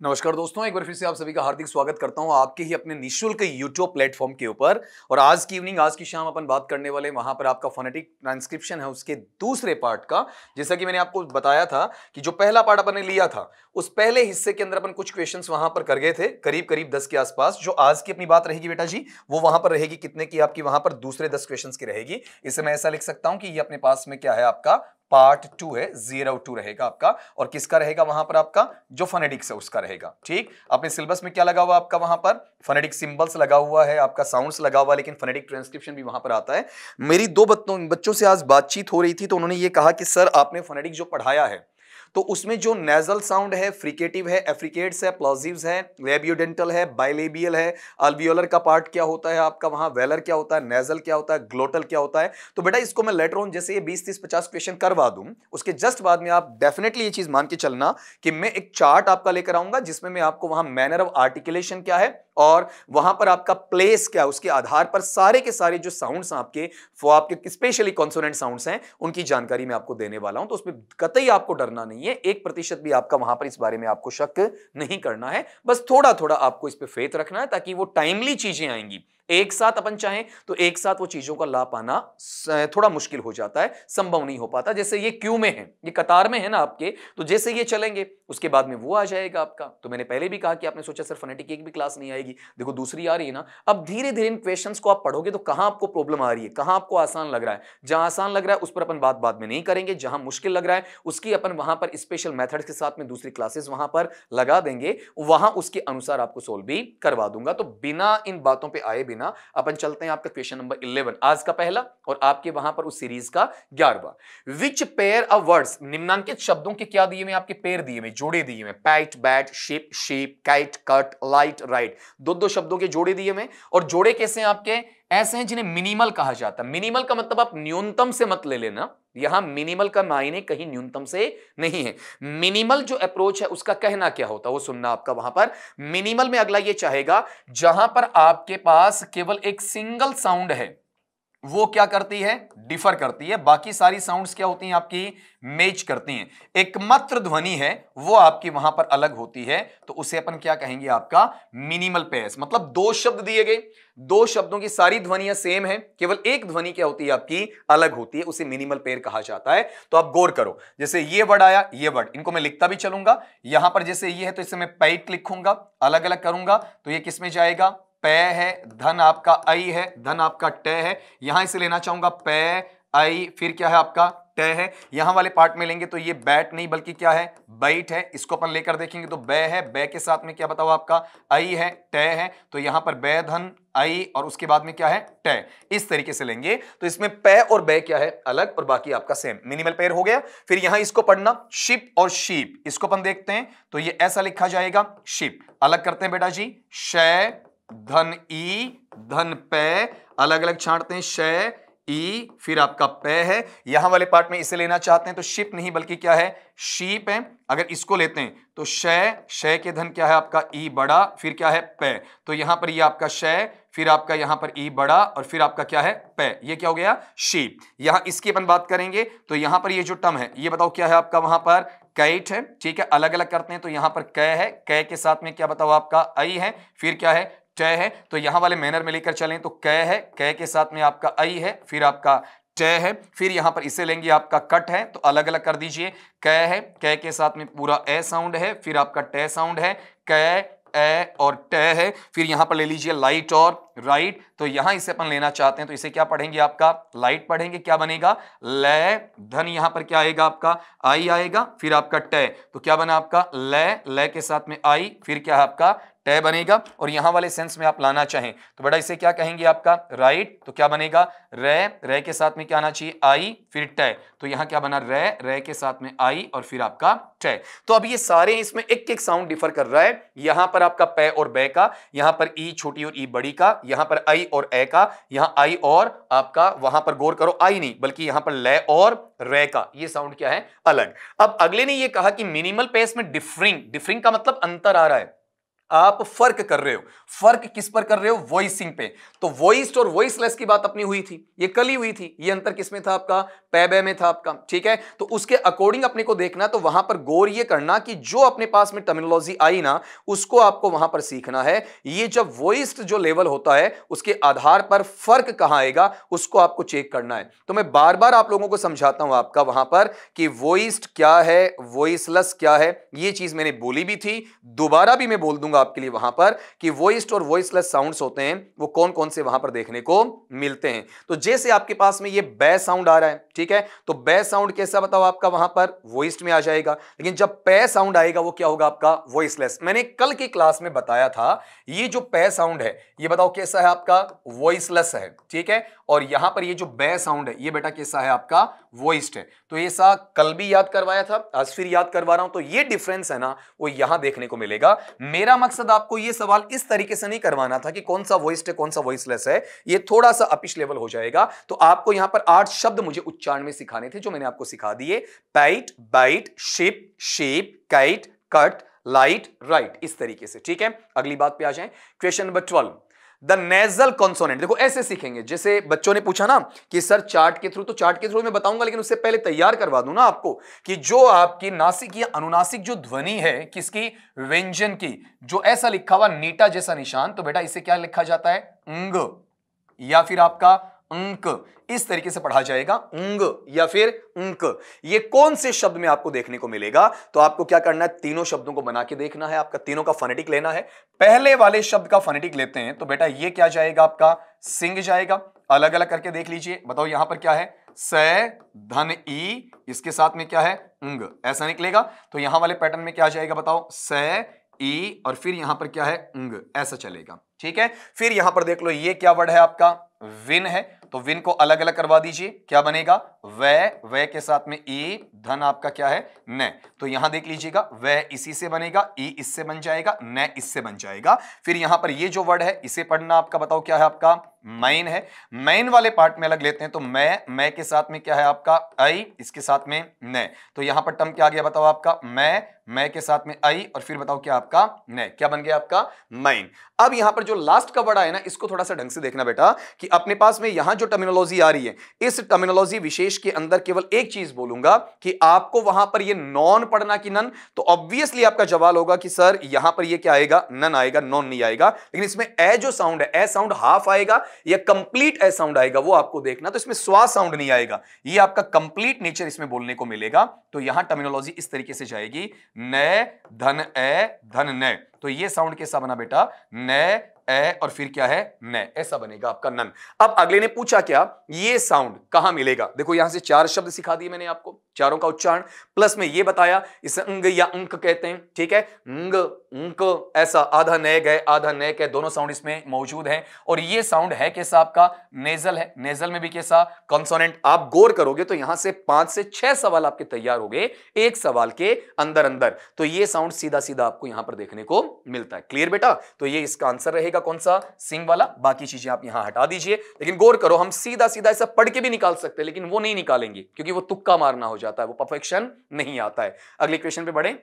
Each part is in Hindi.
नमस्कार दोस्तों, एक बार फिर से आप सभी का हार्दिक स्वागत करता हूं आपके ही अपने निःशुल्क यूट्यूब प्लेटफॉर्म के ऊपर। और आज की इवनिंग, आज की शाम अपन बात करने वाले वहां पर आपका फोनेटिक ट्रांसक्रिप्शन है उसके दूसरे पार्ट का। जैसा कि मैंने आपको बताया था कि जो पहला पार्ट अपन ने लिया था उस पहले हिस्से के अंदर अपन कुछ क्वेश्चंस वहां पर कर गए थे, करीब करीब 10 के आसपास। जो आज की अपनी बात रहेगी बेटा जी, वो वहां पर रहेगी कितने की आपकी, वहां पर दूसरे 10 क्वेश्चंस की रहेगी। इसे मैं ऐसा लिख सकता हूं कि ये अपने पास में क्या है, आपका पार्ट 2 है, 02 रहेगा आपका। और किसका रहेगा वहां पर, आपका जो फोनेटिक्स है उसका रहेगा। ठीक, अपने सिलेबस में क्या लगा हुआ आपका, वहां पर फोनेटिक सिंबल्स लगा हुआ है, आपका साउंड्स लगा हुआ है, लेकिन फोनेटिक ट्रांसक्रिप्शन भी वहां पर आता है। मेरी दो बच्चों से आज बातचीत हो रही थी, तो उन्होंने ये कहा कि सर आपने फोनेटिक जो पढ़ाया है तो उसमें जो नेजल साउंड है, फ्रिकेटिव है, एफ्रिकेट्स है, प्लॉजिव्स है, लेबियोडेंटल है, बाइलेबियल है, अल्वियोलर का पार्ट क्या होता है आपका, वहां वेलर क्या होता है, नेजल क्या होता है, ग्लोटल क्या होता है। तो बेटा इसको मैं लेटर ऑन जैसे ये 20 30 50 क्वेश्चन करवा दूं, उसके जस्ट बाद में आप डेफिनेटली ये चीज मान के चलना कि मैं एक चार्ट आपका लेकर आऊंगा जिसमें मैं आपको वहां मैनर ऑफ आर्टिकुलेशन क्या है और वहां पर आपका प्लेस क्या है, उसके आधार पर सारे के सारे जो साउंड्स आपके, वो आपके स्पेशली कॉन्सोनेंट साउंड्स हैं, उनकी जानकारी मैं आपको देने वाला हूं। तो उसमें कतई आपको डरना नहीं है, 1% भी आपका वहां पर इस बारे में आपको शक नहीं करना है। बस थोड़ा थोड़ा आपको इस पर फेथ रखना है ताकि वो टाइमली चीजें आएंगी। एक साथ अपन चाहें तो एक साथ वो चीजों का ला पाना थोड़ा मुश्किल हो जाता है, संभव नहीं हो पाता। जैसे ये क्यू में है, ये कतार में है ना आपके, तो जैसे ये चलेंगे उसके बाद में वो आ जाएगा आपका। तो मैंने पहले भी कहा कि आपने सोचा सर फोनेटिक एक भी क्लास नहीं आएगी, देखो दूसरी आ रही है ना। अब धीरे धीरे इन क्वेश्चंस को आप पढ़ोगे तो कहां आपको प्रॉब्लम आ रही है, कहां आपको आसान लग रहा है। जहां आसान लग रहा है उस पर अपन बात बाद में नहीं करेंगे, जहां मुश्किल लग रहा है उसकी अपन वहां पर स्पेशल मेथड्स के साथ में दूसरी क्लासेस वहां पर लगा देंगे, वहां उसके अनुसार आपको सोल्व भी करवा दूंगा। तो बिना इन बातों पे आए बिना अपन चलते हैं आपका क्वेश्चन नंबर 11, आज का पहला और आपके वहां पर उस सीरीज का 11वां। विच पेयर ऑफ वर्ड्स, निम्नांकित शब्दों के क्या दिए हुए, आपके पेयर दिए हुए, जोड़े दिए हुए, PAT, bat, ship, sheep, kite, cut, light, right, दो दो शब्दों के जोड़े दिए हुए। और जोड़े कैसे हैं आपके, ऐसे हैं जिन्हें मिनिमल कहा जाता है। मिनिमल का मतलब आप न्यूनतम से मत ले लेना, यहां मिनिमल का मायने कहीं न्यूनतम से नहीं है। मिनिमल जो अप्रोच है उसका कहना क्या होता है वो सुनना आपका वहां पर। मिनिमल में अगला ये चाहेगा जहां पर आपके पास केवल एक सिंगल साउंड है, वो क्या करती है, डिफर करती है, बाकी सारी साउंड्स क्या होती हैं आपकी, मैच करती हैं। एकमात्र ध्वनि है वो आपकी वहां पर अलग होती है, तो उसे अपन क्या कहेंगे, आपका मिनिमल पेयर्स। मतलब दो शब्द दिए गए, दो शब्दों की सारी ध्वनियां सेम है, केवल एक ध्वनि क्या होती है आपकी, अलग होती है, उसे मिनिमल पेयर कहा जाता है। तो आप गौर करो, जैसे ये वर्ड आया, ये वर्ड, इनको मैं लिखता भी चलूंगा। यहां पर जैसे ये है तो इसे मैं पैट लिखूंगा, अलग अलग करूंगा, तो ये किस में जाएगा, पै है, धन आपका आई है, धन आपका ट है। यहां इसे लेना चाहूंगा पै आई, फिर क्या है आपका ट है। यहां वाले पार्ट में लेंगे तो ये बैट नहीं बल्कि क्या है, बैट है। इसको अपन लेकर देखेंगे तो बै है, बै के साथ में क्या बताओ आपका आई है, ट है। तो यहां पर बै धन आई और उसके बाद में क्या है, ट। इस तरीके से लेंगे तो इसमें पै और बै क्या है, अलग, और बाकी आपका सेम, मिनिमल पेयर हो गया। फिर यहां इसको पढ़ना, शिप और शीप, इसको अपन देखते हैं तो ये ऐसा लिखा जाएगा, शिप। अलग करते हैं बेटा जी, शय धन ई धन पै, अलग अलग छांटते हैं, शय ई, फिर आपका पै है। यहां वाले पार्ट में इसे लेना चाहते हैं तो शिप नहीं बल्कि क्या है, शीप है। अगर इसको लेते हैं तो शय, शय के धन क्या है आपका ई बड़ा, फिर क्या है पै। तो यहां पर ये आपका शय, फिर आपका यहां पर ई बड़ा और फिर आपका क्या है पै, ये क्या हो गया, शीप। यहां इसकी अपन बात करेंगे तो यहां पर ये जो टर्म है ये बताओ क्या है आपका, वहां पर कैट है। ठीक है, अलग अलग करते हैं तो यहां पर कै है, कै के साथ में क्या बताओ आपका आई है, फिर क्या है ट है। तो यहां वाले मैनर में लेकर चलें तो कै है, कै के साथ में आपका आई है, फिर आपका ट है। फिर यहां पर इसे लेंगे आपका कट है, तो अलग अलग कर दीजिए, कै है, कै के साथ में पूरा ए साउंड है, फिर आपका ट साउंड है, कै ए और ट है। फिर यहां पर ले लीजिए लाइट और राइट। तो यहां इसे अपन लेना चाहते हैं तो इसे क्या पढ़ेंगे, आपका लाइट पढ़ेंगे, क्या बनेगा, ले धन, यहां पर क्या आएगा आपका आई आएगा, फिर आपका ट, तो क्या बना आपका ले के साथ में आई, फिर क्या है आपका ट बनेगा। और यहां वाले सेंस में आप लाना चाहें तो बेटा इसे क्या कहेंगे आपका राइट, तो क्या बनेगा रे के साथ में क्या आना चाहिए आई, फिर ट। तो यहां क्या बना रे के साथ में आई और फिर आपका ट। तो अब ये सारे इसमें एक एक साउंड डिफर कर रहा है। यहां पर आपका पै और बै का, यहां पर ई छोटी और ई बड़ी का, यहां पर आई और ए का, यहां आई और आपका, वहां पर गौर करो आई नहीं बल्कि यहां पर ले और रे का, ये साउंड क्या है, अलग। अब अगले ने ये कहा कि मिनिमल पेस में डिफरिंग, डिफरिंग का मतलब अंतर आ रहा है। आप फर्क कर रहे हो। फर्क किस पर कर रहे हो? वॉइसिंग पे। तो वॉइस्ड और वॉइसलेस की बात अपनी हुई थी, ये कल ही हुई थी। ये अंतर किसमें था आपका? पैबे में था आपका, ठीक है। तो उसके अकॉर्डिंग अपने को देखना, तो वहां पर गौर ये करना कि जो अपने पास में टर्मिनोलॉजी आई ना, उसको आपको वहां पर सीखना है। ये जब वॉइस्ड जो लेवल होता है उसके आधार पर फर्क कहां आएगा उसको आपको चेक करना है। तो मैं बार बार आप लोगों को समझाता हूं आपका वहां पर कि वॉइस्ड क्या है, वॉइसलेस क्या है। ये चीज मैंने बोली भी थी, दोबारा भी मैं बोल दूंगा आपके लिए वहां पर कि वॉइस्ड और वॉइसलेस साउंड्स होते हैं वो कौन कौन से वहां पर देखने को मिलते हैं। तो जैसे आपके पास में ये बै साउंड आ रहा है, ठीक है, तो बै साउंड कैसा बताओ आपका वहां पर वॉइस्ड में आ जाएगा। लेकिन जब पै साउंड आएगा वो क्या होगा आपका? वॉइसलेस। मैंने कल की क्लास में बताया था ये जो पै साउंड है ये बताओ कैसा है आपका? वॉइसलेस है, ठीक है। और यहां पर ये जो बै साउंड है ये बेटा कैसा है आपका? वॉइस्ड है। तो ये सा कल भी याद करवाया था, आज फिर याद करवा रहा हूं। तो ये डिफरेंस है ना वो यहां देखने को मिलेगा। मेरा मकसद आपको ये सवाल इस तरीके से नहीं करवाना था कि कौन सा वॉइस्ड है कौन सा वॉइसलेस है, ये थोड़ा सा अपिश लेवल हो जाएगा। तो आपको यहां पर 8 शब्द मुझे उच्चारण में सिखाने थे जो मैंने आपको सिखा दिए। Pat, bite, ship, sheep, kite, cut, light, right, इस तरीके से, ठीक है। अगली बात पे आ जाएं, question number 12। The nasal consonant. देखो ऐसे सीखेंगे, जैसे बच्चों ने पूछा ना कि सर चार्ट के थ्रू, तो चार्ट के थ्रू मैं बताऊंगा, लेकिन उससे पहले तैयार करवा दूं ना आपको कि जो आपकी नासिक या अनुनासिक जो ध्वनि है किसकी? व्यंजन की। जो ऐसा लिखा हुआ नीटा जैसा निशान, तो बेटा इसे क्या लिखा जाता है? अंग या फिर आपका अंक, इस तरीके से पढ़ा जाएगा, अंग या फिर अंक। ये कौन से शब्द में आपको देखने को मिलेगा? तो आपको क्या करना है? तीनों शब्दों को बना के देखना है, आपका तीनों का फोनेटिक लेना है। पहले वाले शब्द का फोनेटिक लेते हैं तो बेटा ये क्या जाएगा आपका? सिंग जाएगा। अलग अलग करके देख लीजिए, बताओ यहां पर क्या है? स धन ई, इसके साथ में क्या है? अंग, ऐसा निकलेगा। तो यहां वाले पैटर्न में क्या जाएगा बताओ? स ई और फिर यहां पर क्या है? अंग, ऐसा चलेगा, ठीक है। फिर यहां पर देख लो ये क्या वर्ड है आपका? विन है। तो विन को अलग अलग करवा दीजिए, क्या बनेगा? वह के साथ में ई, धन आपका क्या है? न। तो यहां देख लीजिएगा, वह इसी से बनेगा, ई इससे बन जाएगा, न इससे बन जाएगा। फिर यहां पर ये जो वर्ड है इसे पढ़ना आपका, बताओ क्या है आपका? मैन है। मैन वाले पार्ट में अलग लेते हैं, तो मैं के साथ में क्या है आपका? आई, इसके साथ में न। तो यहां पर टर्म क्या आ गया बताओ आपका? मैं के साथ में आई और फिर बताओ क्या आपका? न। क्या बन गया आपका? मैन। अब यहां पर जो लास्ट का वर्ड आया ना, इसको थोड़ा सा ढंग से देखना बेटा कि अपने पास में यहां जो टर्मिनोलॉजी आ रही है, इस टर्मिनोलॉजी विशेष के अंदर केवल एक चीज बोलूंगा कि आपको वहां पर ये नॉन पढ़ना कि नन। तो ऑब्वियसली आपका जवाब होगा कि सर यहां पर ये क्या आएगा? नन आएगा, नॉन नहीं आएगा। लेकिन इसमें ए जो साउंड है, ए साउंड हाफ आएगा या कंप्लीट ए साउंड आएगा, वो आपको देखना। तो इसमें श्वास साउंड नहीं आएगा, ये आपका कंप्लीट नेचर इसमें बोलने को मिलेगा। तो यहां टर्मिनोलॉजी इस तरीके से जाएगी, न धन ए धन न। तो ये साउंड कैसा बना बेटा? न ए और फिर क्या है? न, ऐसा बनेगा आपका नन। अब अगले ने पूछा क्या ये साउंड कहां मिलेगा? देखो यहां से 4 शब्द सिखा दिए मैंने आपको, चारों का उच्चारण, प्लस में ये बताया इसे अंग या अंक कहते हैं, ठीक है। अंग, अंक, ऐसा आधा न गए आधा न कह, दोनों साउंड इसमें मौजूद हैं। और ये साउंड है कैसा आपका? नेजल है। नेजल में भी कैसा? कॉन्सोनेंट। आप गौर करोगे तो यहां से 5 से 6 सवाल आपके तैयार हो गए एक सवाल के अंदर अंदर। तो ये साउंड सीधा सीधा आपको यहां पर देखने को मिलता है। क्लियर बेटा? तो ये इसका आंसर रहेगा कौन सा? सिंग वाला। बाकी चीजें आप यहां हटा दीजिए, लेकिन गौर करो हम सीधा सीधा ऐसा पढ़ के भी निकाल सकते हैं, लेकिन वो नहीं निकालेंगे क्योंकि वो तुक्का मारना हो जाता है, वो परफेक्शन नहीं आता है। अगले क्वेश्चन पे बढ़े।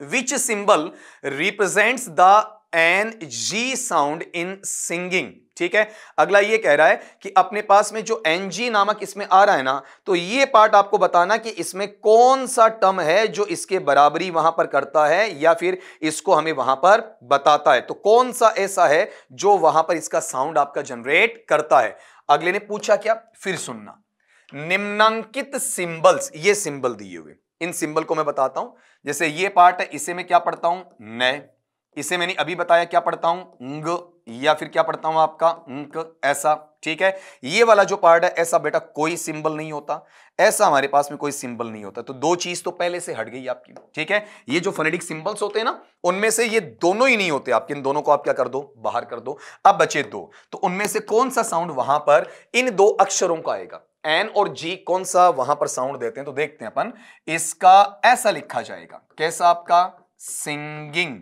Which symbol represents the n g sound in singing? ठीक है, अगला ये कह रहा है कि अपने पास में जो एनजी नामक इसमें आ रहा है ना, तो ये पार्ट आपको बताना कि इसमें कौन सा टर्म है जो इसके बराबरी वहां पर करता है या फिर इसको हमें वहां पर बताता है। तो कौन सा ऐसा है जो वहां पर इसका साउंड आपका जनरेट करता है। अगले ने पूछा क्या, फिर सुनना, निम्नांकित सिंबल्स, ये सिंबल दिए हुए, इन सिंबल को मैं बताता हूं। जैसे ये पार्ट है, इसे मैं क्या पढ़ता हूं? न। इसे मैंने अभी बताया क्या पढ़ता हूं? अंग, या फिर क्या पढ़ता हूं आपका? अंक, ऐसा। ठीक है, ये वाला जो पार्ट है ऐसा बेटा कोई सिंबल नहीं होता, ऐसा हमारे पास में कोई सिंबल नहीं होता। तो दो चीज तो पहले से हट गई आपकी। ठीक है, ये जो फोनेटिक सिंबल्स होते हैं ना, उनमें से ये दोनों ही नहीं होते आपके, इन दोनों को आप क्या कर दो? बाहर कर दो। अब बचे दो, तो उनमें से कौन सा साउंड वहां पर इन दो अक्षरों का आएगा? एन और जी कौन सा वहां पर साउंड देते हैं? तो देखते हैं अपन, इसका ऐसा लिखा जाएगा, कैसा आपका? सिंगिंग।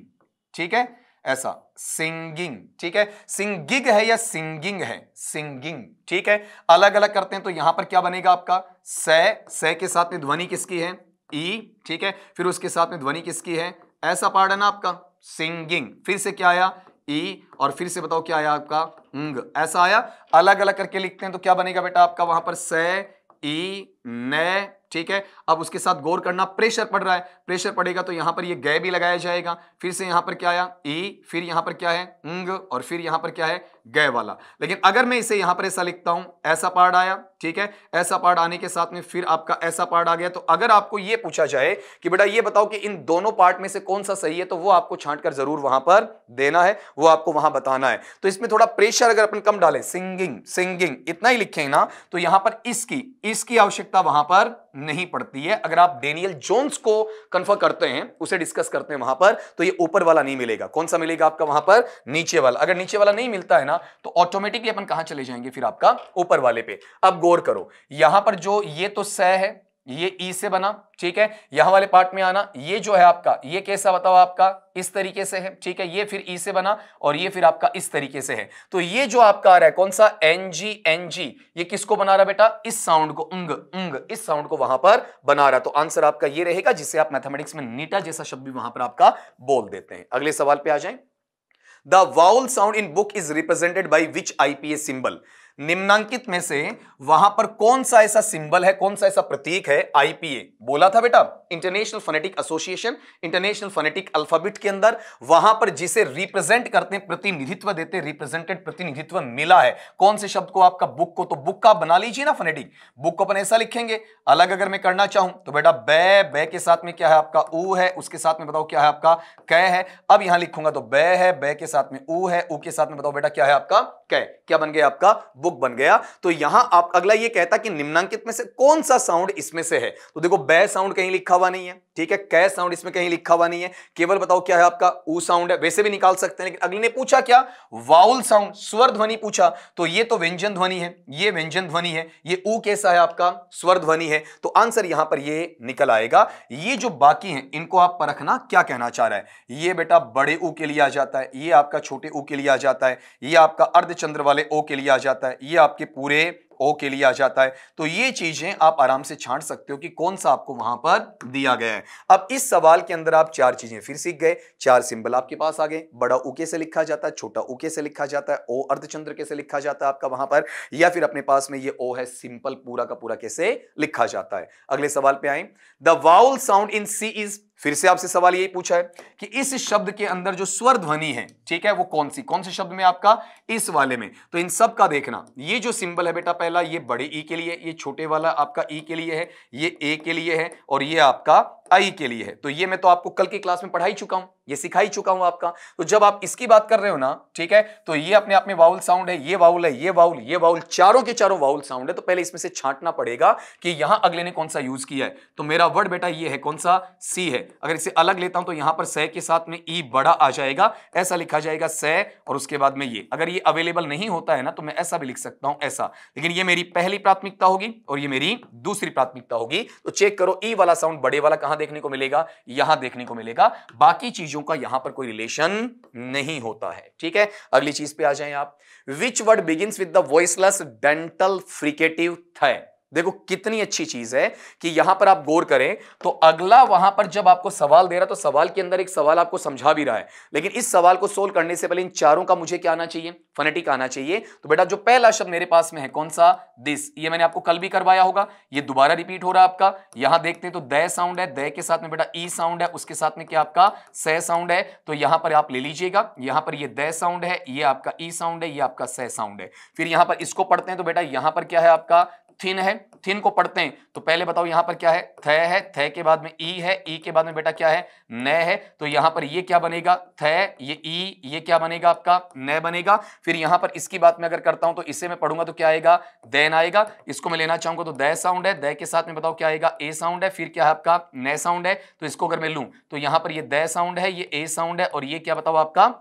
ठीक है, ऐसा सिंगिंग। ठीक है, सिंगिंग है या सिंगिंग है? सिंगिंग। ठीक है, अलग अलग करते हैं तो यहां पर क्या बनेगा आपका? से के साथ में ध्वनि किसकी है? ई। ठीक है, फिर उसके साथ में ध्वनि किसकी है? ऐसा पार्ट है ना आपका, सिंगिंग, फिर से क्या आया ई, और फिर से बताओ क्या आया आपका अंग, ऐसा आया। अलग अलग करके लिखते हैं तो क्या बनेगा बेटा आपका वहां पर से ई न, ठीक है। अब उसके साथ गौर करना, प्रेशर पड़ रहा है, प्रेशर पड़ेगा तो यहां पर ये गै भी लगाया जाएगा, फिर से यहां पर क्या आया ई, फिर यहां पर क्या है अंग, और फिर यहां पर क्या है गै वाला। लेकिन अगर मैं इसे यहां पर ऐसा लिखता हूं, ऐसा पार्ट आया, ठीक है, ऐसा पार्ट आने के साथ में फिर आपका ऐसा पार्ट आ गया, तो अगर आपको ये पूछा जाए कि बेटा ये बताओ कि इन दोनों पार्ट में से कौन सा सही है, तो वो आपको छांट कर जरूर वहां पर देना है, वो आपको वहां बताना है। तो इसमें थोड़ा प्रेशर अगर अपन कम डालें, सिंगिंग सिंगिंग इतना ही लिखें ना, तो यहां पर इसकी आवश्यकता वहां पर नहीं पड़ती है। अगर आप डेनियल जोन्स को कन्फर्म करते हैं, उसे डिस्कस करते हैं वहां पर, तो ये ऊपर वाला नहीं मिलेगा। कौन सा मिलेगा आपका वहां पर, नीचे वाला। अगर नीचे वाला नहीं मिलता है ना, तो ऑटोमेटिकली अपन कहां चले जाएंगे फिर आपका ऊपर वाले पे। अब गौर करो, यहां पर जो ये तो स है, ये ई से बना, ठीक है। यहां वाले पार्ट में आना, ये जो है आपका, ये कैसा बताओ आपका इस तरीके से है, ठीक है। ये फिर ई से बना और ये फिर आपका इस तरीके से है। तो ये जो आपका आ रहा है कौन सा एनजी, एनजी, ये किसको बना रहा है बेटा, इस साउंड को, उंग उंग, इस साउंड को वहां पर बना रहा है। तो आंसर आपका ये रहेगा, जिसे आप मैथमेटिक्स में नीटा जैसा शब्द भी वहां पर आपका बोल देते हैं। अगले सवाल पे आ जाएं। The vowel sound in book is represented by which IPS symbol. निम्नांकित में से वहां पर कौन सा ऐसा सिंबल है, कौन सा ऐसा प्रतीक है, आईपीए बोला था बेटा, international phonetic association, international phonetic alphabet के अंदर, वहां पर जिसे रिप्रेजेंट करते हैं, प्रतिनिधित्व देते, रिप्रेजेंटेड प्रतिनिधित्व मिला है कौन से शब्द को, आपका बुक को। तो बुक का बना लीजिए ना फोनेटिक, बुक को अपन ऐसा लिखेंगे। अलग अगर मैं करना चाहूं तो बेटा बै के साथ में क्या है आपका ऊ है, उसके साथ में बताओ क्या है आपका कै है। अब यहां लिखूंगा तो बै है, बै के साथ में ऊ है, ऊ के साथ में बताओ बेटा क्या है आपका कै। क्या बन गया आपका बुक बन गया। तो यहां आप अगला ये कहता कि निम्नांकित में से कौन सा साउंड इसमें से है। तो देखो बै साउंड कहीं लिखा हुआ नहीं है, ठीक है, कै साउंड इसमें कहीं लिखा हुआ नहीं है, केवल बताओ क्या है आपका ऊ साउंड है। वैसे भी निकाल सकते हैं, लेकिन अगले ने पूछा क्या, वाउल साउंड, स्वर ध्वनि पूछा। तो ये तो व्यंजन ध्वनि है, ये व्यंजन ध्वनि है, ये ऊ कैसा है आपका स्वर ध्वनि है। तो आंसर यहां पर ये निकल आएगा। ये जो बाकी हैं इनको आप परखना क्या कहना चाह रहा है। ये बेटा बड़े ऊ के लिए आ जाता है, ये आपका छोटे ऊ के लिए आ जाता है, ये आपका अर्धचंद्र वाले ओ के लिए आ जाता है, ये आपके पूरे ओ के लिए आ जाता है। तो ये चीजें आप आराम से छांट सकते हो कि कौन सा आपको वहां पर दिया गया है। अब इस सवाल के अंदर आप चार चीजें फिर सीख गए, चार सिंबल आपके पास आ गए। बड़ा ऊ कैसे लिखा जाता है, छोटा ऊ कैसे लिखा जाता है, ओ अर्धचंद्र कैसे लिखा जाता है आपका वहां पर, या फिर अपने पास में ये ओ है सिंपल पूरा का पूरा कैसे लिखा जाता है। अगले सवाल पे आए। The vowel sound in sea is, फिर से आपसे सवाल यही पूछा है कि इस शब्द के अंदर जो स्वर ध्वनि है, ठीक है, वो कौन से शब्द में आपका, इस वाले में। तो इन सब का देखना, ये जो सिंबल है बेटा पहला, ये बड़े ई के लिए, ये छोटे वाला आपका ई के लिए है, ये ए के लिए है, और ये आपका आई के लिए है। तो ये मैं तो आपको कल की क्लास में पढ़ाई चुका हूं, ये सिखाई चुका हूं आपका। तो जब आप इसकी बात कर रहे हो ना, ठीक है, तो ये अपने आप में वाउल साउंड है, ये वाउल है, ये वाउल, ये वाउल, चारों के चारों वाउल साउंड है। तो पहले इसमें से छांटना पड़ेगा कि यहां अगले ने कौन सा यूज किया है। तो मेरा वर्ड बेटा ये है कौन सा, सी है। अगर इसे अलग लेता हूं तो यहां पर से के साथ में ई बड़ा आ जाएगा, ऐसा लिखा जाएगा से, और उसके बाद में ये। अगर ये अवेलेबल नहीं होता है ना तो मैं ऐसा भी लिख सकता हूं, ऐसा। लेकिन ये मेरी पहली प्राथमिकता होगी और ये मेरी दूसरी प्राथमिकता होगी। तो चेक करो, ई वाला साउंड बड़े वाला कहां देखने को मिलेगा, यहां देखने को मिलेगा। बाकी चीजों का यहां पर कोई रिलेशन नहीं होता है, ठीक है। अगली चीज पे आ जाएं आप। Which word begins with the voiceless dental fricative थ। देखो कितनी अच्छी चीज है कि यहां पर आप गौर करें तो अगला वहां पर जब आपको सवाल दे रहा तो सवाल के अंदर एक सवाल आपको समझा भी रहा है, लेकिन इस सवाल को सोल्व करने से पहले इन चारों का मुझे क्या आना चाहिए, फोनेटिक आना चाहिए। तो बेटा जो पहला शब्द मेरे पास में है कौन सा, दिस, ये मैंने आपको कल भी करवाया होगा, ये दोबारा रिपीट हो रहा है आपका। यहां देखते हैं तो द साउंड है, द के साथ में बेटा ई साउंड है, उसके साथ में क्या आपका से साउंड है। तो यहां पर आप ले लीजिएगा, यहां पर ये द साउंड है, ये आपका ई साउंड है, ये आपका से साउंड है। फिर यहां पर इसको पढ़ते हैं तो बेटा यहां पर क्या है आपका थिन है, थिन को पढ़ते हैं तो पहले बताओ यहां पर क्या है, थ है, थ के बाद में ई है, ई के बाद में बेटा क्या है, न है। तो यहां पर ये क्या बनेगा, थ, ये ई, ये क्या बनेगा आपका न बनेगा। फिर यहां पर इसकी बात मैं अगर करता हूं तो इसे मैं पढ़ूंगा तो क्या आएगा, देन आएगा। इसको मैं लेना चाहूंगा तो द साउंड है, द के साथ में बताओ क्या आएगा, ए साउंड है। फिर क्या है आपका न साउंड है। तो इसको अगर मैं लूं तो यहां पर ये द साउंड है, ये ए साउंड है, और ये क्या बताओ आपका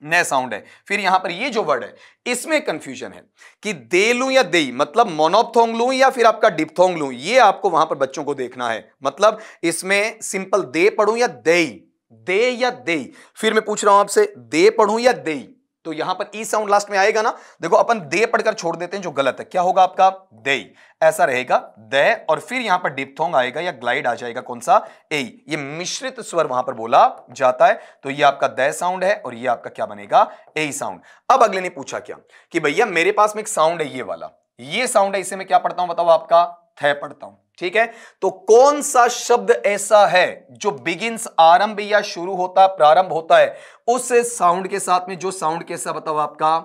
न साउंड है। फिर यहां पर ये जो वर्ड है इसमें कंफ्यूजन है कि दे लूं या देई, मतलब मोनोप्थोंग लूं या फिर आपका डिप्थोंग लूं, ये आपको वहां पर बच्चों को देखना है। मतलब इसमें सिंपल दे पढ़ूं या देई, दे या देई। फिर मैं पूछ रहा हूं आपसे, दे पढ़ूं या देई, तो यहां पर ई साउंड लास्ट में आएगा ना, देखो अपन दे पढ़कर छोड़ देते हैं जो गलत है, क्या होगा आपका दे, ऐसा रहेगा दे, और फिर यहां पर डिप्थोंग आएगा या ग्लाइड आ जाएगा, कौन सा ए, ये मिश्रित स्वर वहां पर बोला जाता है, तो ये आपका दे साउंड है और ये आपका क्या बनेगा ए साउंड। अब अगले ने पूछा क्या कि भैया मेरे पास में एक साउंड है, ये वाला, ये साउंड है, इसे मैं क्या पढ़ता हूं बताओ, आपका थे पढ़ता हूं, ठीक है। तो कौन सा शब्द ऐसा है जो बिगिंस आरंभ या शुरू होता है, प्रारंभ होता है उस साउंड के साथ में, जो साउंड कैसा बताओ आपका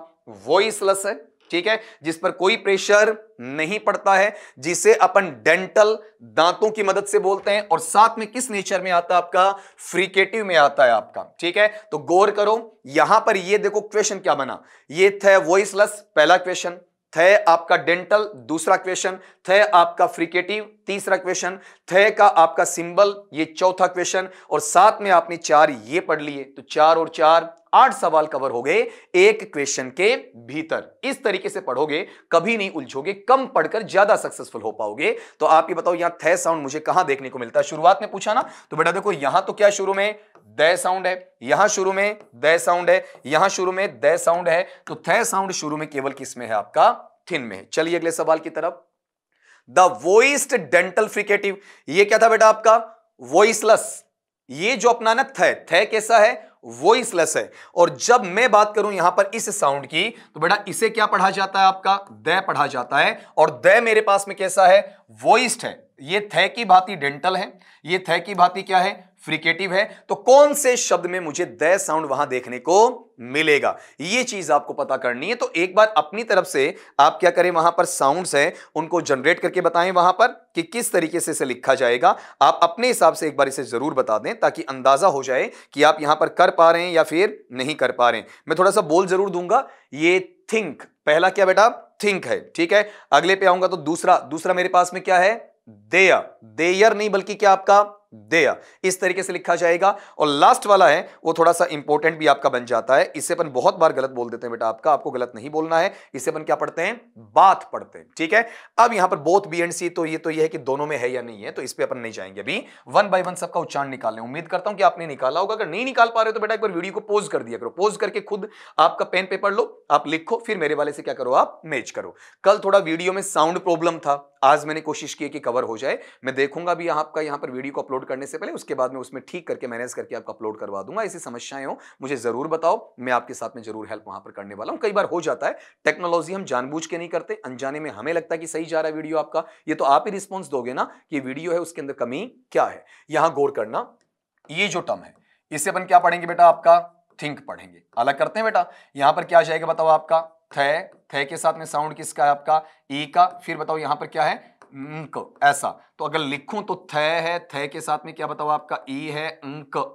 वॉइसलेस है, ठीक है, जिस पर कोई प्रेशर नहीं पड़ता है, जिसे अपन डेंटल दांतों की मदद से बोलते हैं, और साथ में किस नेचर में आता है आपका फ्रिकेटिव में आता है आपका, ठीक है। तो गौर करो यहां पर, ये देखो क्वेश्चन क्या बना, ये थे वॉइसलेस पहला क्वेश्चन, थे आपका डेंटल दूसरा क्वेश्चन, थे आपका फ्रिकेटिव तीसरा क्वेश्चन, थे का आपका सिंबल ये चौथा क्वेश्चन, और साथ में आपने 4 ये पढ़ लिए, तो 4 और 4 8 सवाल कवर हो गए एक क्वेश्चन के भीतर। इस तरीके से पढ़ोगे कभी नहीं उलझोगे, कम पढ़कर ज्यादा सक्सेसफुल हो पाओगे। तो आप ये बताओ यहां थे साउंड मुझे कहां देखने को मिलता है, शुरुआत में पूछा ना, तो बेटा देखो यहां तो क्या शुरू में दे साउंड है, यहां शुरू में दे साउंड है, यहां शुरू में दे साउंड है, तो थे साउंड शुरू में केवल किस में है आपका थिन में है। चलिए अगले सवाल की तरफ, द वॉइस्ड डेंटल फ्रिकेटिव, ये क्या था बेटा आपका वॉइसलेस, ये जो अपना ना थे कैसा है वॉइसलेस है, और जब मैं बात करूं यहां पर इस साउंड की, तो बेटा इसे क्या पढ़ा जाता है आपका दे पढ़ा जाता है, और दे मेरे पास में कैसा है वॉइस्ड है, ये थे की भांति डेंटल है, ये थे की भांति क्या है फ्रिकेटिव है, तो कौन से शब्द में मुझे दे साउंड वहां देखने को मिलेगा, ये चीज आपको पता करनी है। तो एक बार अपनी तरफ से आप क्या करें, वहां पर साउंड्स हैं उनको जनरेट करके बताएं वहां पर कि किस तरीके से इसे लिखा जाएगा, आप अपने हिसाब से एक बार इसे जरूर बता दें ताकि अंदाजा हो जाए कि आप यहां पर कर पा रहे हैं या फिर नहीं कर पा रहे हैं। मैं थोड़ा सा बोल जरूर दूंगा, ये थिंक पहला क्या बेटा थिंक है, ठीक है। अगले पे आऊंगा तो दूसरा मेरे पास में क्या है देया, देयर नहीं बल्कि क्या आपका देया, इस तरीके से लिखा जाएगा। और लास्ट वाला है वो थोड़ा सा इंपॉर्टेंट भी आपका बन जाता है, इसे अपन बहुत बार गलत बोल देते हैं बेटा, आपको गलत नहीं बोलना है, इसे अपन क्या पढ़ते हैं बात पढ़ते हैं, ठीक है। अब यहां पर बोथ बी एंड सी, तो ये है कि दोनों में है या नहीं है, तो इस पे अपन नहीं जाएंगे, अभी 1 बाय 1 सबका उच्चारण निकाल लें। उम्मीद करता हूं कि आपने निकाला होगा, अगर नहीं निकाल पा रहे हो तो बेटा एक बार वीडियो को पॉज कर दिया करो, पॉज करके खुद आपका पेन पेपर लो, आप लिखो, फिर मेरे वाले से क्या करो आप मैच करो। कल थोड़ा वीडियो में साउंड प्रॉब्लम था, आज मैंने कोशिश की कि कवर हो जाए, मैं देखूंगा भी आपका यहां पर वीडियो को अपलोड करने से पहले, उसके बाद में उसमें ठीक करके मैनेज करके आपको अपलोड करवा दूंगा। ऐसी समस्याएं हो मुझे जरूर बताओ, मैं आपके साथ में जरूर हेल्प वहां पर करने वाला हूं। कई बार हो जाता है, टेक्नोलॉजी हम जानबूझ के नहीं करते, अनजाने में हमें लगता है कि सही जा रहा है वीडियो आपका, ये तो आप ही रिस्पॉन्स दोगे ना कि वीडियो है उसके अंदर कमी क्या है। यहां गौर करना, ये जो टर्म है इसे अपन क्या पढ़ेंगे बेटा आपका थिंक पढ़ेंगे। अलग करते हैं बेटा, यहां पर क्या आ जाएगा बताओ आपका थे के साथ में साउंड किसका है आपका ई का, फिर बताओ यहां पर क्या है ऐसा, तो अगर लिखूं तो थे के साथ में क्या बताओ आपका ई है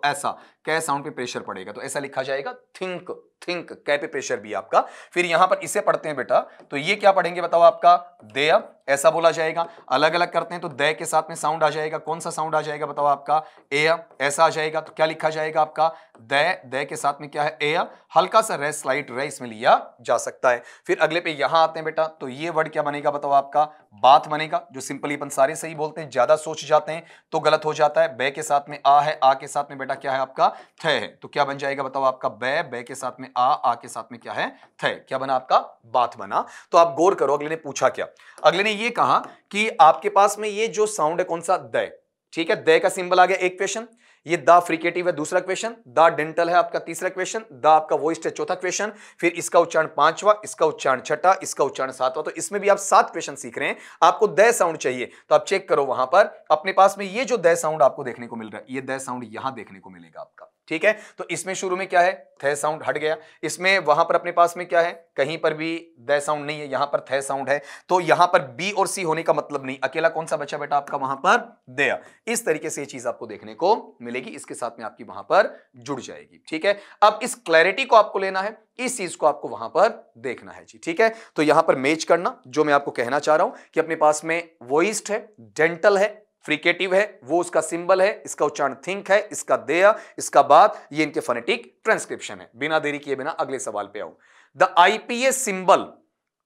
ऐसा, कै साउंड पे प्रेशर पड़ेगा तो ऐसा लिखा जाएगा थिंक, कै पे प्रेशर भी आपका। फिर यहां पर इसे पढ़ते हैं बेटा, तो ये क्या पढ़ेंगे बताओ आपका दे, ऐसा बोला जाएगा। अलग अलग करते हैं तो दे के साथ में साउंड आ जाएगा, कौन सा साउंड आ जाएगा बताओ आपका ए, ऐसा आ जाएगा, तो क्या लिखा जाएगा आपका दे के साथ में क्या है ए, हल्का सा रे स्लाइट रे इसमें लिया जा सकता है। फिर अगले पे यहां आते हैं बेटा, तो ये वर्ड क्या बनेगा बताओ आपका बात बनेगा, जो सिंपली अपन सारे सही बोलते हैं, ज्यादा सोच जाते हैं तो गलत हो जाता है। बे के साथ में आ है, आ के साथ में बेटा क्या है आपका थे है, तो क्या बन जाएगा बताओ आपका बे के साथ में आ के साथ में क्या है थे, क्या बना आपका बात बना। तो आप गौर करो, अगले ने पूछा क्या, अगले ने ये कहा कि आपके पास में ये जो साउंड है कौन सा दे, ठीक है, दे का सिंबल आ गया एक क्वेश्चन, ये द फ्रिकेटिव है दूसरा क्वेश्चन, द डेंटल है आपका तीसरा क्वेश्चन, द आपका वॉइस्ड है चौथा क्वेश्चन, फिर इसका उच्चारण पांचवा, इसका उच्चारण छठा, इसका उच्चारण सातवां, तो इसमें भी आप 7 क्वेश्चन सीख रहे हैं। आपको दे साउंड चाहिए तो आप चेक करो वहां पर अपने पास में ये जो दे साउंड आपको देखने को मिल रहा है, ये दे साउंड यहां देखने को मिलेगा आपका, ठीक है। तो इसमें शुरू में क्या है थे साउंड हट गया, इसमें वहां पर अपने पास में क्या है कहीं पर भी दे साउंड नहीं है, यहां पर थे साउंड है, तो यहां पर बी और सी होने का मतलब नहीं, अकेला कौन सा बचा बेटा आपका वहां पर दे। इस तरीके से ये चीज आपको देखने को मिलेगी, इसके साथ में आपकी वहां पर जुड़ जाएगी, ठीक है। अब इस क्लैरिटी को आपको लेना है, इस चीज को आपको वहां पर देखना है जी, ठीक है। तो यहां पर मैच करना, जो मैं आपको कहना चाह रहा हूं कि अपने पास में वॉइस्ड है, डेंटल है, फ्रिकेटिव है, वो उसका सिंबल है, इसका उच्चारण थिंक है, इसका देया, इसका बात, ये इनके फोनेटिक ट्रांसक्रिप्शन है। बिना देरी किए बिना अगले सवाल पे आऊं, द आईपीएस सिंबल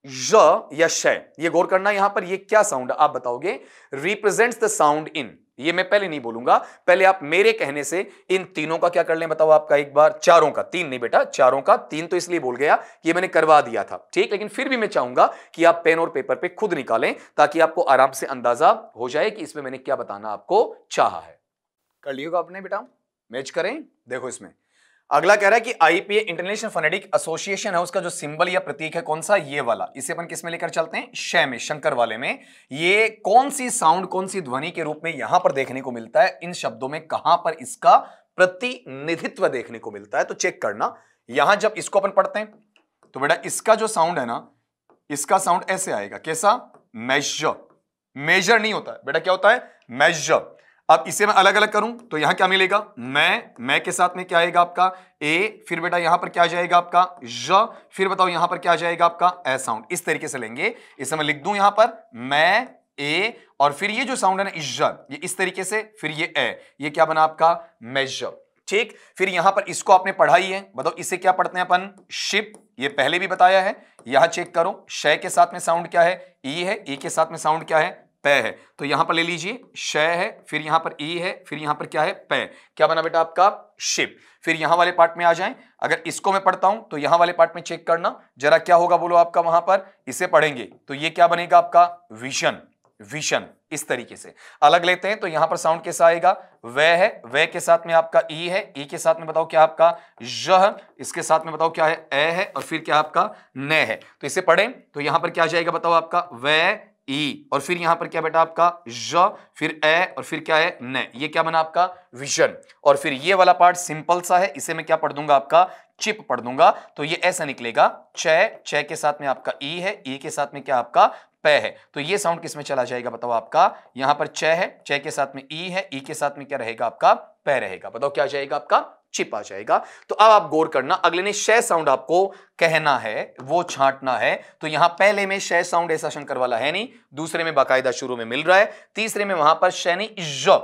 ज या श, ये गौर करना, यहां पर ये क्या साउंड आप बताओगे, रिप्रेजेंट्स द साउंड इन, ये मैं पहले नहीं बोलूंगा, पहले आप मेरे कहने से इन तीनों का क्या कर लें बताओ आपका एक बार, चारों का, तीन नहीं बेटा, चारों का, तीन तो इसलिए बोल गया कि ये मैंने करवा दिया था, ठीक, लेकिन फिर भी मैं चाहूंगा कि आप पेन और पेपर पे खुद निकालें ताकि आपको आराम से अंदाजा हो जाए कि इसमें मैंने क्या बताना आपको चाहा है। कर लिएगा आपने बेटा, मैच करें। देखो इसमें अगला कह रहा है कि आईपीए इंटरनेशनल फोनेटिक एसोसिएशन है, उसका जो सिंबल या प्रतीक है कौन सा, ये वाला, इसे अपन किस में लेकर चलते हैं, श में, शंकर वाले में। ये कौन सी साउंड, कौन सी ध्वनि के रूप में यहां पर देखने को मिलता है, इन शब्दों में कहां पर इसका प्रतिनिधित्व देखने को मिलता है, तो चेक करना। यहां जब इसको अपन पढ़ते हैं तो बेटा इसका जो साउंड है ना, इसका साउंड ऐसे आएगा, कैसा, मेजर, मेजर नहीं होता है बेटा, क्या होता है, मेजर। अब इसे मैं अलग अलग करूं तो यहां क्या मिलेगा, मैं के साथ में क्या आएगा आपका ए, फिर बेटा यहां पर क्या आ जाएगा आपका ज, फिर बताओ यहां पर क्या आ जाएगा आपका ए साउंड। इस तरीके से लेंगे, इसे मैं लिख दूं यहां पर मैं ए, और फिर ये जो साउंड है ना इज्जर, ये इस तरीके से, फिर ये ए, ये क्या बना आपका मेजर, ठीक। फिर यहां पर इसको आपने पढ़ाई है, बताओ इसे क्या पढ़ते हैं अपन, शिप, ये पहले भी बताया है। यहां चेक करो, शय के साथ में साउंड क्या है, ई है, ई के साथ में साउंड क्या है, पै है, तो यहां पर ले लीजिए शय है, फिर यहां पर ई है, फिर यहां पर क्या है, पै, क्या बना बेटा आपका शिप। फिर यहां वाले पार्ट में आ जाएं, अगर इसको मैं पढ़ता हूं तो यहां वाले पार्ट में चेक करना जरा क्या होगा, बोलो आपका वहां पर, इसे पढ़ेंगे तो ये क्या बनेगा आपका विशन, विशन। इस तरीके से अलग लेते हैं तो यहां पर साउंड कैसा आएगा, वह है, वह के साथ में आपका ई है, ई के साथ में बताओ क्या आपका ज, इसके साथ में बताओ क्या है ए है, और फिर क्या आपका न है। तो इसे पढ़ें तो यहां पर क्या आ जाएगा बताओ आपका वह ई, और फिर यहां पर क्या बेटा आपका ज, फिर ए, और फिर क्या है न, ये क्या बना आपका विजन। और फिर ये वाला पार्ट सिंपल सा है, इसे मैं क्या पढ़ दूंगा आपका चिप पढ़ दूंगा, तो ये ऐसा निकलेगा च, च के साथ में आपका ई है, ई के साथ में क्या आपका पै है, तो ये साउंड किस में चला जाएगा बताओ आपका, यहां पर च है, च के साथ में ई है, ई के साथ में क्या रहेगा आपका पै रहेगा, बताओ क्या जाएगा आपका चिप आ जाएगा। तो अब आप गौर करना, अगले ने शय साउंड आपको कहना है, वो छांटना है, तो यहां पहले में शय साउंड ऐसा शंकर वाला है नहीं, दूसरे में बाकायदा शुरू में मिल रहा है, तीसरे में वहां पर शय नहीं ज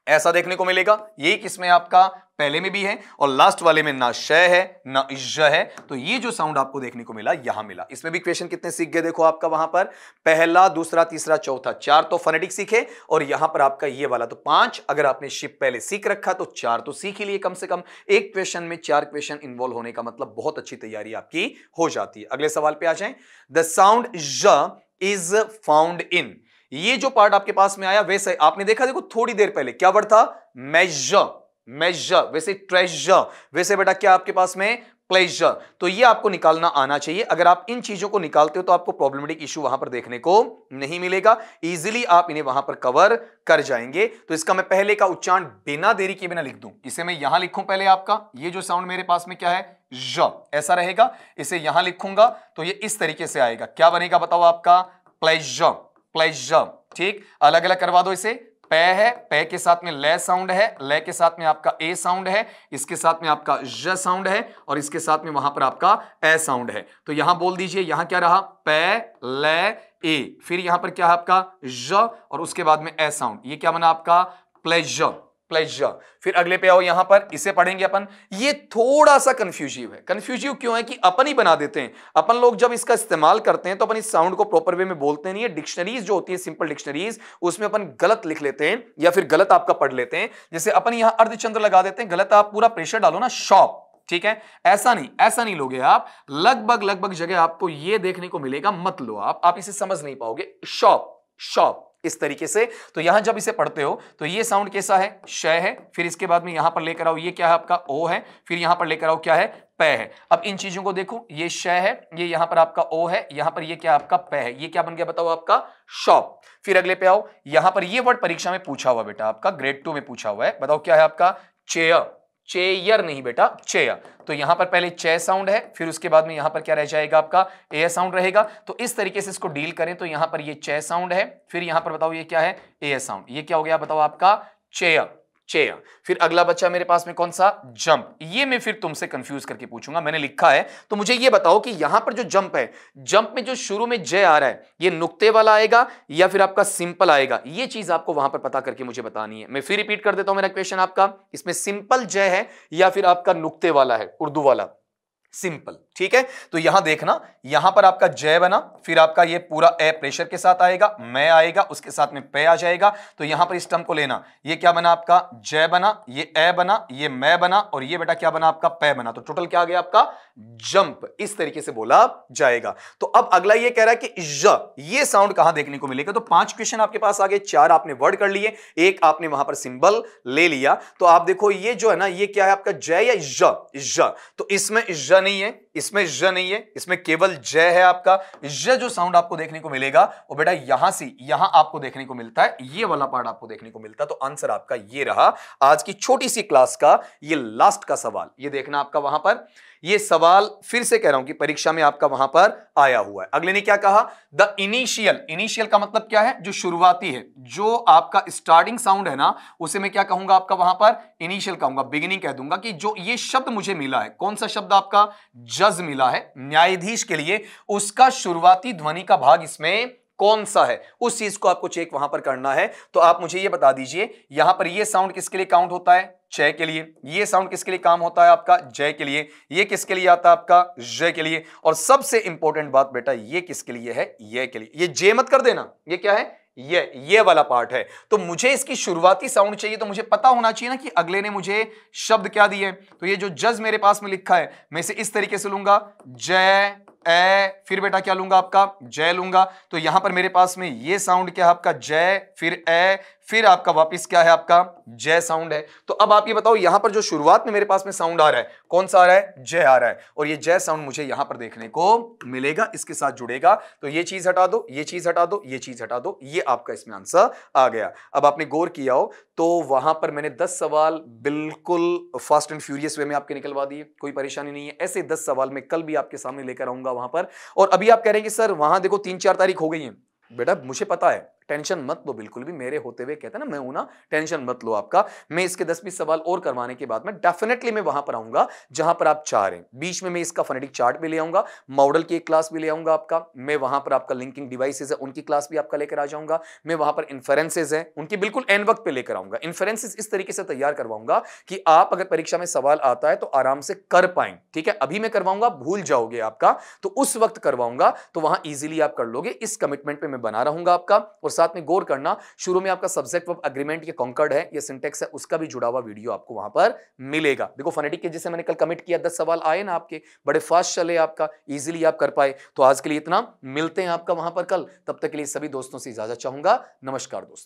ऐसा देखने को मिलेगा, यही किसमें आपका पहले में भी है, और लास्ट वाले में ना शय है ना इज्ज है, तो ये जो साउंड आपको देखने को मिला यहां मिला। इसमें भी क्वेश्चन कितने सीख गए देखो आपका, वहां पर पहला, दूसरा, तीसरा, चौथा, चार तो फोनेटिक सीखे, और यहां पर आपका ये वाला तो पांच। अगर आपने शिप पहले सीख रखा तो चार तो सीख ही लिए कम से कम। एक क्वेश्चन में चार क्वेश्चन इन्वॉल्व होने का मतलब बहुत अच्छी तैयारी आपकी हो जाती है। अगले सवाल पे आ जाएं, द साउंड ज इज फाउंड इन, ये जो पार्ट आपके पास में आया वैसे आपने देखा, देखो थोड़ी देर पहले क्या वर्ड था, मेजर, मेजर, वैसे ट्रेजर, वैसे बेटा क्या आपके पास में प्लेजर, तो ये आपको निकालना आना चाहिए। अगर आप इन चीजों को निकालते हो तो आपको प्रॉब्लमेटिक इशू वहां पर देखने को नहीं मिलेगा, इजीली आप इन्हें वहां पर कवर कर जाएंगे। तो इसका मैं पहले का उच्चारण बिना देरी के बिना लिख दूं, इसे मैं यहां लिखूं पहले आपका, ये जो साउंड मेरे पास में क्या है ज, ऐसा रहेगा, इसे यहां लिखूंगा तो ये इस तरीके से आएगा, क्या बनेगा बताओ आपका प्लेजर, प्लेजर, ठीक। अलग अलग करवा दो इसे, पै है, पै के साथ में ले साउंड है, ले के साथ में आपका ए साउंड है, इसके साथ में आपका ज साउंड है, और इसके साथ में वहां पर आपका ए साउंड है। तो यहां बोल दीजिए, यहां क्या रहा, पै ले ए, फिर यहां पर क्या है आपका ज, और उसके बाद में ए साउंड, ये क्या बना आपका प्लेजर, प्लेजर। फिर अगले पे आओ, यहां पर इसे पढ़ेंगे अपन। ये थोड़ा सा कंफ्यूजिव है, कंफ्यूजिव क्यों है कि अपन ही बना देते हैं, अपन लोग जब इसका इस्तेमाल करते हैं तो अपन इस साउंड को प्रॉपर वे में बोलते नहीं है। डिक्शनरीज जो होती है, सिंपल डिक्शनरीज, उसमें अपन गलत लिख लेते हैं या फिर गलत आपका पढ़ लेते हैं। जैसे अपन यहां अर्धचंद्र लगा देते हैं, गलत आप पूरा प्रेशर डालो ना शॉप, ठीक है, ऐसा नहीं, ऐसा नहीं लोगे आप, लगभग लगभग जगह आपको यह देखने को मिलेगा, मत लो आप इसे समझ नहीं पाओगे, शॉप, शॉप, इस तरीके से। तो यहां जब इसे पढ़ते हो तो ये साउंड कैसा है, शय है, फिर इसके बाद में यहां पर लेकर आओ, ये क्या है आपका ओ है, फिर यहां पर लेकर आओ क्या है पै है। अब इन चीजों को देखो, ये शय है, ये यहां पर आपका ओ है, यहां पर ये क्या आपका पै है, ये क्या बन गया बताओ आपका शॉप। फिर अगले पे आओ, यहां पर ये वर्ड परीक्षा में पूछा हुआ बेटा, आपका ग्रेड 2 में पूछा हुआ है, बताओ क्या है आपका चेयर, चेयर नहीं बेटा चेयर। तो यहां पर पहले चे साउंड है, फिर उसके बाद में यहां पर क्या रह जाएगा आपका ए साउंड रहेगा। तो इस तरीके से इसको डील करें तो यहां पर ये चे साउंड है, फिर यहां पर बताओ ये क्या है ए साउंड, ये क्या हो गया बताओ आपका चेयर, चेयर। फिर अगला बच्चा मेरे पास में कौन सा जंप, ये मैं फिर तुमसे कंफ्यूज करके पूछूंगा, मैंने लिखा है तो मुझे ये बताओ कि यहां पर जो जंप है, जंप में जो शुरू में जय आ रहा है, ये नुक्ते वाला आएगा या फिर आपका सिंपल आएगा, ये चीज आपको वहां पर पता करके मुझे बतानी है। मैं फिर रिपीट कर देता हूं मेरा क्वेश्चन आपका, इसमें सिंपल जय है या फिर आपका नुक्ते वाला है, उर्दू वाला, सिंपल। ठीक है, तो यहां देखना, यहां पर आपका जय बना, फिर आपका ये पूरा ए प्रेशर के साथ आएगा, मैं आएगा, उसके साथ में पे आ जाएगा। तो यहां पर इस टर्म को लेना, ये क्या बना आपका जय बना, ये ए बना, ये मैं बना, और ये बेटा क्या बना आपका पे बना। तो टोटल क्या आ गया आपका जंप। इस तरीके से बोला जाएगा। तो अब अगला ये कह रहा है कि ज, ये साउंड कहां देखने को मिलेगा। तो 5 क्वेश्चन आपके पास आ गए, 4 आपने वर्ड कर लिए, एक आपने वहां पर सिंबल ले लिया। तो आप देखो ये जो है ना, ये क्या है आपका जय या ज। तो इसमें ज नहीं है, इसमें ज नहीं है, इसमें केवल जय है आपका। ज जो साउंड आपको देखने को मिलेगा वो बेटा यहां से यहां आपको देखने को मिलता है, ये वाला पार्ट आपको देखने को मिलता है। तो आंसर आपका ये रहा आज की छोटी सी क्लास का ये लास्ट का सवाल। ये देखना आपका वहां पर, ये सवाल फिर से कह रहा हूं कि परीक्षा में आपका वहां पर आया हुआ है। अगले ने क्या कहा, द इनिशियल। इनिशियल का मतलब क्या है, जो शुरुआती है, जो आपका स्टार्टिंग साउंड है ना, उसे मैं क्या कहूंगा आपका वहां पर इनिशियल कहूंगा, बिगिनिंग कह दूंगा। कि जो ये शब्द मुझे मिला है, कौन सा शब्द आपका जज मिला है न्यायाधीश के लिए, उसका शुरुआती ध्वनि का भाग इसमें कौन सा है, उस चीज को आपको चेक वहां पर करना है। तो आप मुझे ये बता दीजिए, यहां पर ये साउंड किसके लिए काउंट होता है, चय के लिए। ये साउंड किसके लिए काम होता है आपका जय के लिए। ये किसके लिए आता है आपका जय के लिए। और सबसे इंपॉर्टेंट बात बेटा, ये किसके लिए है, ये के लिए। ये जे मत कर देना, ये क्या है, ये वाला पार्ट है। तो मुझे इसकी शुरुआती साउंड चाहिए, तो मुझे पता होना चाहिए ना कि अगले ने मुझे शब्द क्या दिए। तो ये जो जज मेरे पास में लिखा है, मैं इसे इस तरीके से लूंगा, जय ए, फिर बेटा क्या लूंगा आपका जय लूंगा। तो यहां पर मेरे पास में ये साउंड क्या है आपका जय, फिर ए, फिर आपका वापिस क्या है आपका जय साउंड है। तो अब आप ये बताओ, यहां पर जो शुरुआत में मेरे पास में साउंड आ रहा है, कौन सा आ रहा है, जय आ रहा है। और ये जय साउंड मुझे यहां पर देखने को मिलेगा, इसके साथ जुड़ेगा। तो ये चीज हटा दो, ये चीज हटा दो, ये चीज हटा दो, ये आपका इसमें आंसर आ गया। अब आपने गौर किया हो तो वहां पर मैंने 10 सवाल बिल्कुल फास्ट एंड फ्यूरियस वे में आपके निकलवा दिए, कोई परेशानी नहीं है। ऐसे 10 सवाल मैं कल भी आपके सामने लेकर आऊंगा वहां पर। और अभी आप कह रहे हैं कि सर वहां देखो 3-4 तारीख हो गई है। बेटा मुझे पता है, टेंशन मत लो बिल्कुल भी, मेरे होते हुए कहते हैं ना मैं हूं ना, टेंशन मत लो आपका। मैं इसके 10-20 सवाल और करवाने के बाद में डेफिनेटली मैं वहां पर आऊंगा जहां पर आप चाह रहे हैं। बीच में मैं इसका फोनेटिक चार्ट भी ले आऊंगा, मॉडल की एक क्लास भी ले आऊंगा आपका। मैं वहां पर आपका लिंकिंग डिवाइसेस है उनकी क्लास भी आपका लेकर आ जाऊंगा। मैं वहां पर इन्फेरेंसेस है उनकी बिल्कुल एंड वक्त पे लेकर आऊंगा। इन्फेरेंसेस इस तरीके से तैयार करवाऊंगा कि आप अगर परीक्षा में सवाल आता है तो आराम से कर पाएं। ठीक है, अभी मैं करवाऊंगा भूल जाओगे आपका, तो उस वक्त करवाऊंगा तो वहां इजीली आप कर लोगे। इस कमिटमेंट पे मैं बना रहूंगा आपका। और साथ में गौर करना, शुरू में आपका सब्जेक्ट वर्ब एग्रीमेंट ये कॉन्कर्ड है, ये सिंटेक्स है, उसका भी जुड़ा हुआ वीडियो आपको वहां पर मिलेगा। देखो फोनेटिक के जैसे मैंने कल कमिट किया, 10 सवाल आए ना आपके, बड़े फास्ट चले आपका, इजीली आप कर पाए। तो आज के लिए इतना, मिलते हैं आपका वहां पर कल। तब तक के लिए सभी दोस्तों से इजाजत चाहूंगा। नमस्कार दोस्तों।